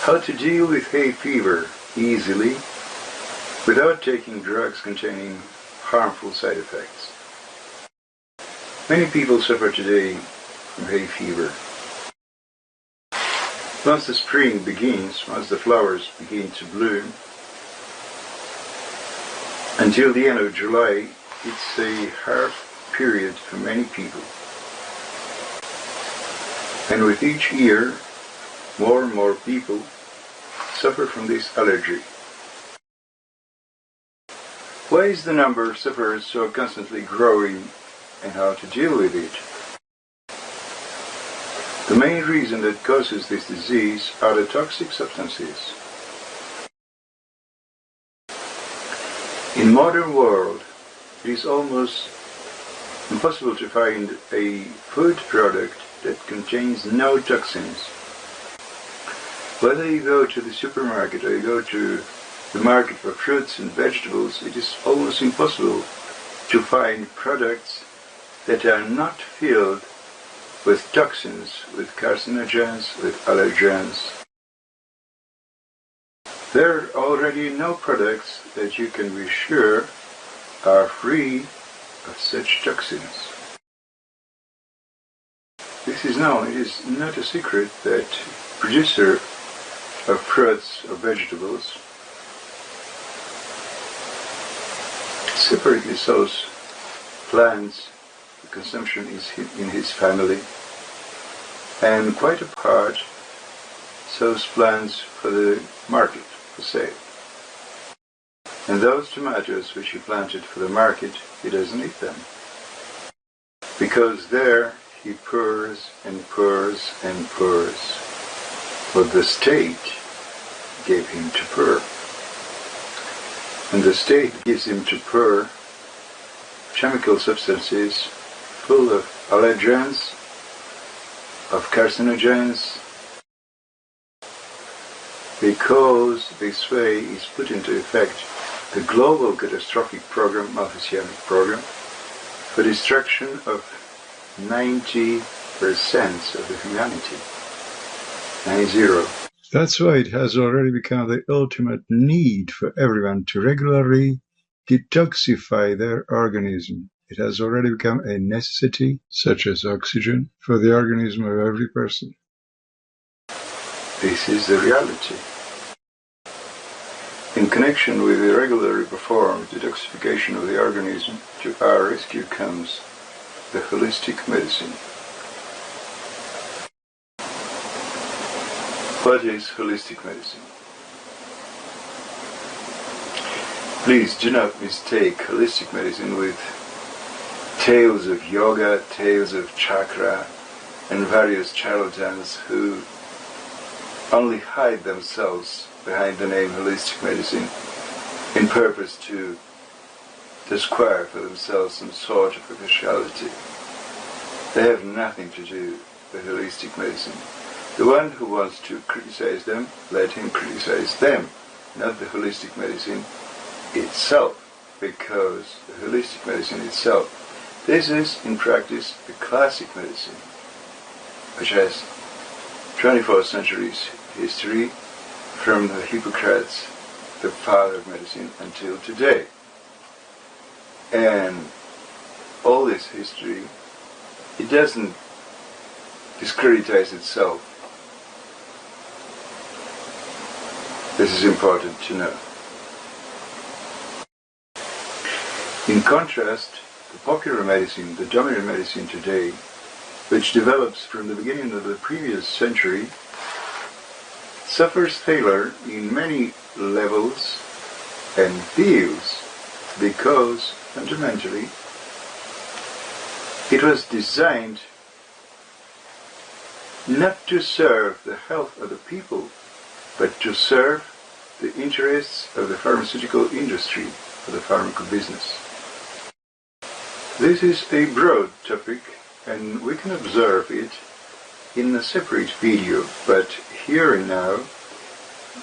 How to deal with hay fever easily without taking drugs containing harmful side effects. Many people suffer today from hay fever. Once the spring begins, once the flowers begin to bloom, until the end of July, it's a hard period for many people. And with each year, more and more people suffer from this allergy. Why is the number of sufferers so constantly growing, and how to deal with it? The main reason that causes this disease are the toxic substances. In modern world, it is almost impossible to find a food product that contains no toxins. Whether you go to the supermarket or you go to the market for fruits and vegetables, it is almost impossible to find products that are not filled with toxins, with carcinogens, with allergens. There are already no products that you can be sure are free of such toxins. This is known, it is not a secret that producer of fruits or vegetables separately sows plants, the consumption is in his family, and quite apart sows plants for the market, for sale. And those tomatoes which he planted for the market, he doesn't eat them. Because there he pours and pours and pours what the state gave him to pour. And the state gives him to pour chemical substances full of allergens, of carcinogens, because this way is put into effect the global catastrophic program, multi-oceanic program, for destruction of 90% of the humanity. 90. That's why it has already become the ultimate need for everyone to regularly detoxify their organism. It has already become a necessity, such as oxygen, for the organism of every person. This is the reality. In connection with the regularly performed detoxification of the organism, to our rescue comes the holistic medicine. What is holistic medicine? Please do not mistake holistic medicine with tales of yoga, tales of chakra, and various charlatans who only hide themselves behind the name holistic medicine in purpose to acquire for themselves some sort of officiality. They have nothing to do with holistic medicine. The one who wants to criticize them, let him criticize them, not the holistic medicine itself, because the holistic medicine itself, this is in practice the classic medicine, which has 24th century's history from the Hippocrates, the father of medicine, until today. And all this history, it doesn't discreditize itself. This is important to know. In contrast, the popular medicine, the dominant medicine today, which develops from the beginning of the previous century, suffers failure in many levels and fields because, fundamentally, it was designed not to serve the health of the people, but to serve the interests of the pharmaceutical industry, of the pharmaceutical business. This is a broad topic, and we can observe it in a separate video, but here and now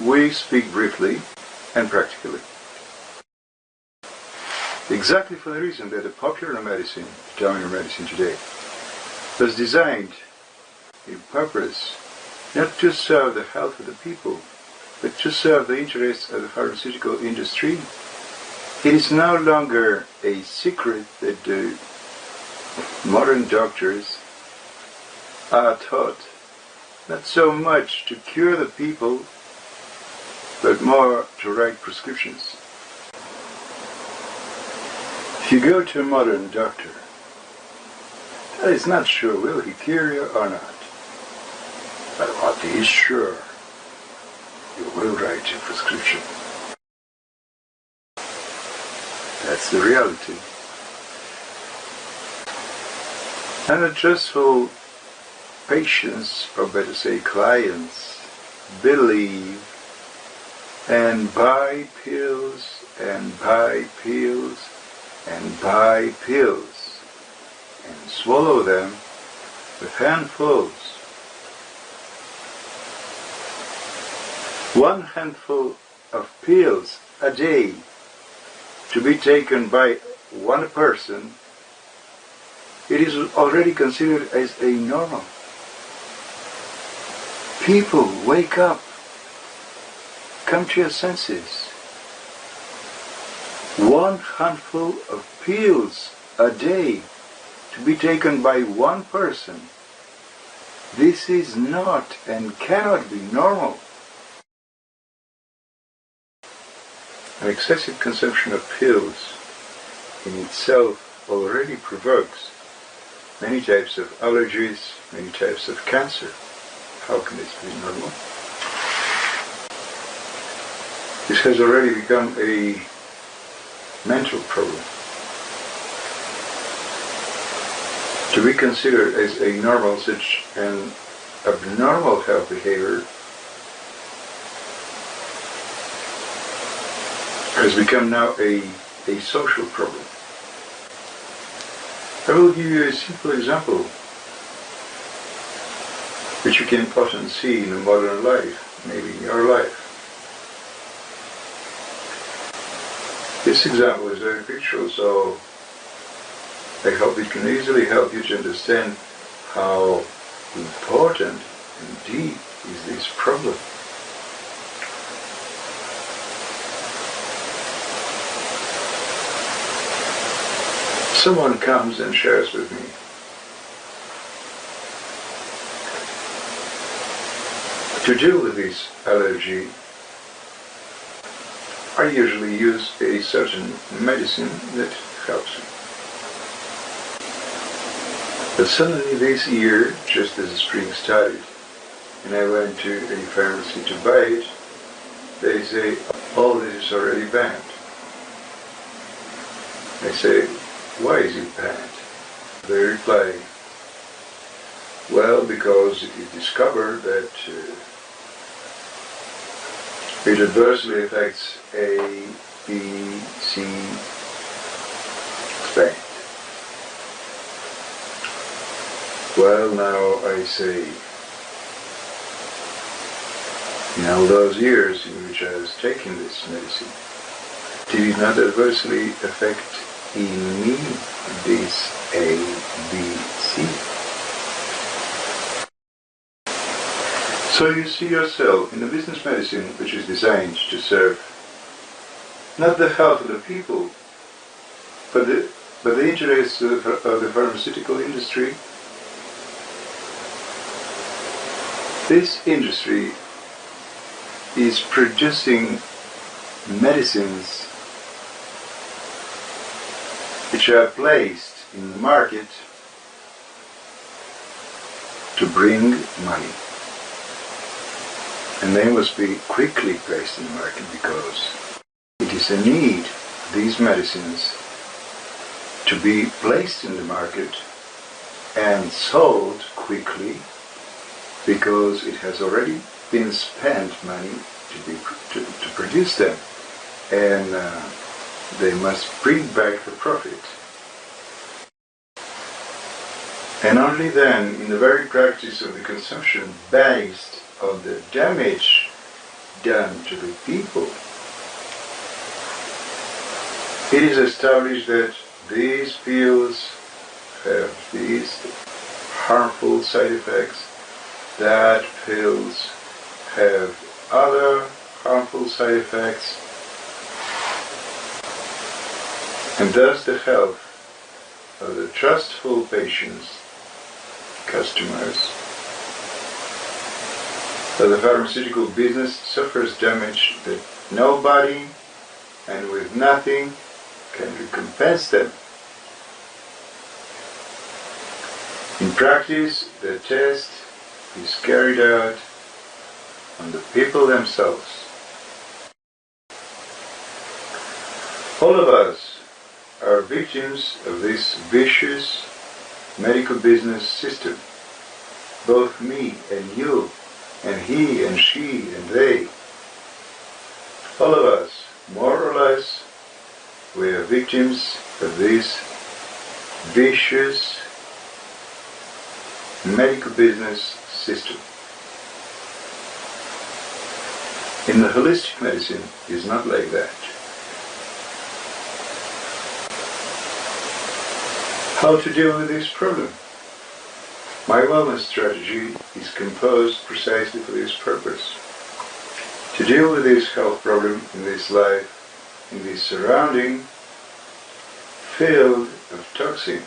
we speak briefly and practically. Exactly for the reason that the popular medicine, the dominant medicine today, was designed in purpose not to serve the health of the people, but to serve the interests of the pharmaceutical industry. It is no longer a secret that the modern doctors are taught not so much to cure the people, but more to write prescriptions. If you go to a modern doctor, that is not sure will he cure you or not. But what he is sure, he will write you a prescription. That's the reality. And the trustful patients, or better say clients, believe and buy pills and buy pills and buy pills and swallow them with handfuls. 1 handful of pills a day to be taken by one person, it is already considered as a normal. People, wake up. Come to your senses. 1 handful of pills a day to be taken by one person. This is not and cannot be normal. An excessive consumption of pills in itself already provokes many types of allergies, many types of cancer. How can this be normal? This has already become a mental problem. To be considered as a normal, such an abnormal health behavior has become now a social problem. I will give you a simple example which you can often see in a modern life, maybe in your life. This example is very pictorial, so I hope it can easily help you to understand how important and deep is this problem. Someone comes and shares with me to deal with this allergy. I usually use a certain medicine that helps me. But suddenly this year, just as the spring started, and I went to a pharmacy to buy it, they say, "Oh, this is already banned." I say, "Why is it banned?" They reply, "Well, because it is discovered that it adversely affects A, B, C, Spain." Well, now I say, in all those years in which I was taking this medicine, did it not adversely affect in me this A, B, C? So you see yourself in the business medicine which is designed to serve not the health of the people, but the interests of the pharmaceutical industry. This industry is producing medicines which are placed in the market to bring money. And they must be quickly placed in the market because it is a need for these medicines to be placed in the market and sold quickly, because it has already been spent money to produce them, and they must bring back the profit. And only then, in the very practice of the consumption based on the damage done to the people, it is established that these pills have these harmful side effects that pills have other harmful side effects, and thus the health of the trustful patients, customers, of the pharmaceutical business suffers damage that nobody and with nothing can recompense them. In practice, the test is carried out on the people themselves. All of us are victims of this vicious medical business system. Both me and you, and he and she and they. All of us, more or less, we are victims of this vicious medical business system. In the holistic medicine, it's not like that. How to deal with this problem? My wellness strategy is composed precisely for this purpose. To deal with this health problem in this life, in this surrounding field of toxins.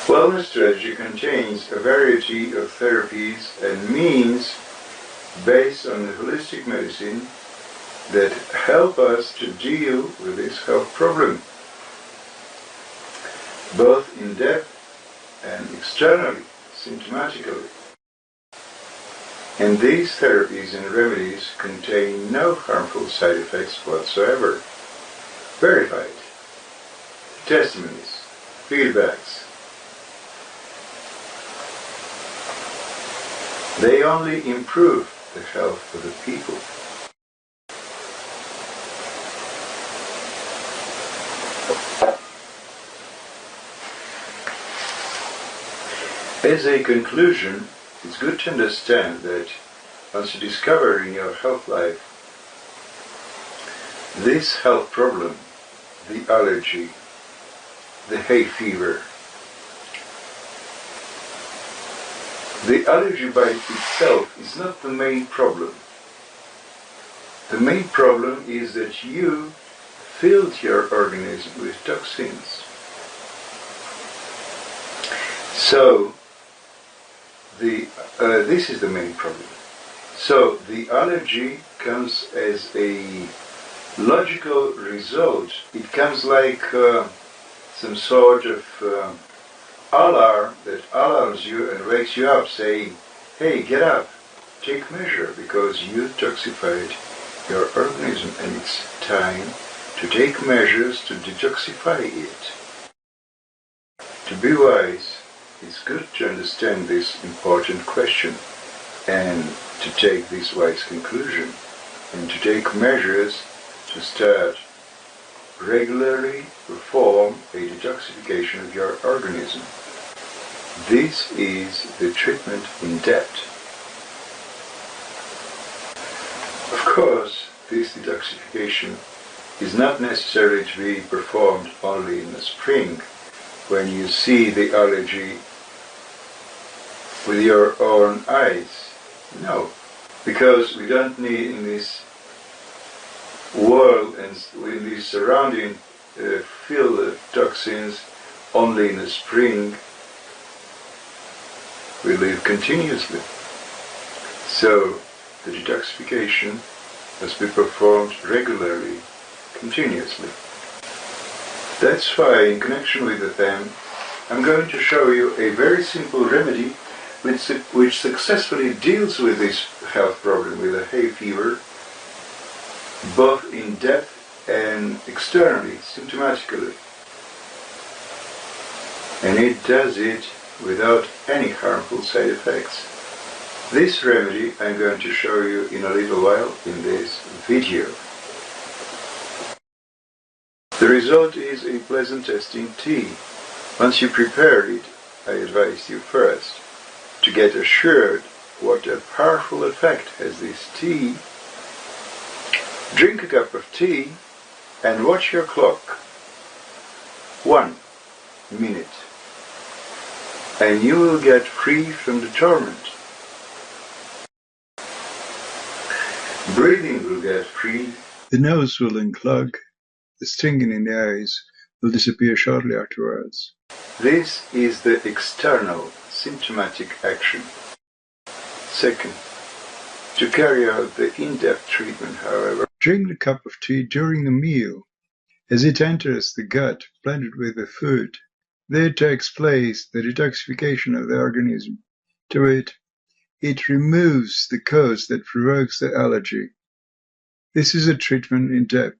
Wellness strategy contains a variety of therapies and means based on the holistic medicine that help us to deal with this health problem, both in depth and externally, symptomatically. And these therapies and remedies contain no harmful side effects whatsoever. Verified. Testimonies, feedbacks. They only improve the health of the people. As a conclusion, it's good to understand that once you discover in your health life this health problem, the allergy, the hay fever, the allergy by itself is not the main problem. The main problem is that you filled your organism with toxins. So, this is the main problem. So, the allergy comes as a logical result. It comes like some sort of alarm that alarms you and wakes you up saying, hey, get up, take measure, because you toxified your organism and it's time to take measures to detoxify it. To be wise, it's good to understand this important question and to take this wise conclusion and to take measures to start regularly perform a detoxification of your organism. This is the treatment in depth. Of course, this detoxification is not necessary to be performed only in the spring when you see the allergy with your own eyes. No, because we don't need in this world and in this surrounding field of toxins only in the spring. We live continuously. So the detoxification must be performed regularly, continuously. That's why, in connection with the theme, I'm going to show you a very simple remedy which successfully deals with this health problem, with the hay fever, both in depth and externally, symptomatically. And it does it without any harmful side effects. This remedy I'm going to show you in a little while in this video. The result is a pleasant tasting tea. Once you prepare it, I advise you first to get assured what a powerful effect has this tea. Drink a cup of tea and watch your clock. 1 minute. and you will get free from the torment. Breathing will get free. The nose will unclog. The stinging in the eyes will disappear shortly afterwards. This is the external symptomatic action. Second, to carry out the in-depth treatment, however, drink the cup of tea during the meal. As it enters the gut, blended with the food, there takes place the detoxification of the organism. To it removes the cause that provokes the allergy. This is a treatment in depth.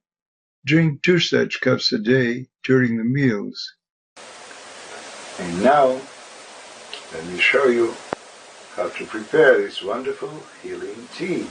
Drink 2 such cups a day during the meals. And now, let me show you how to prepare this wonderful healing tea.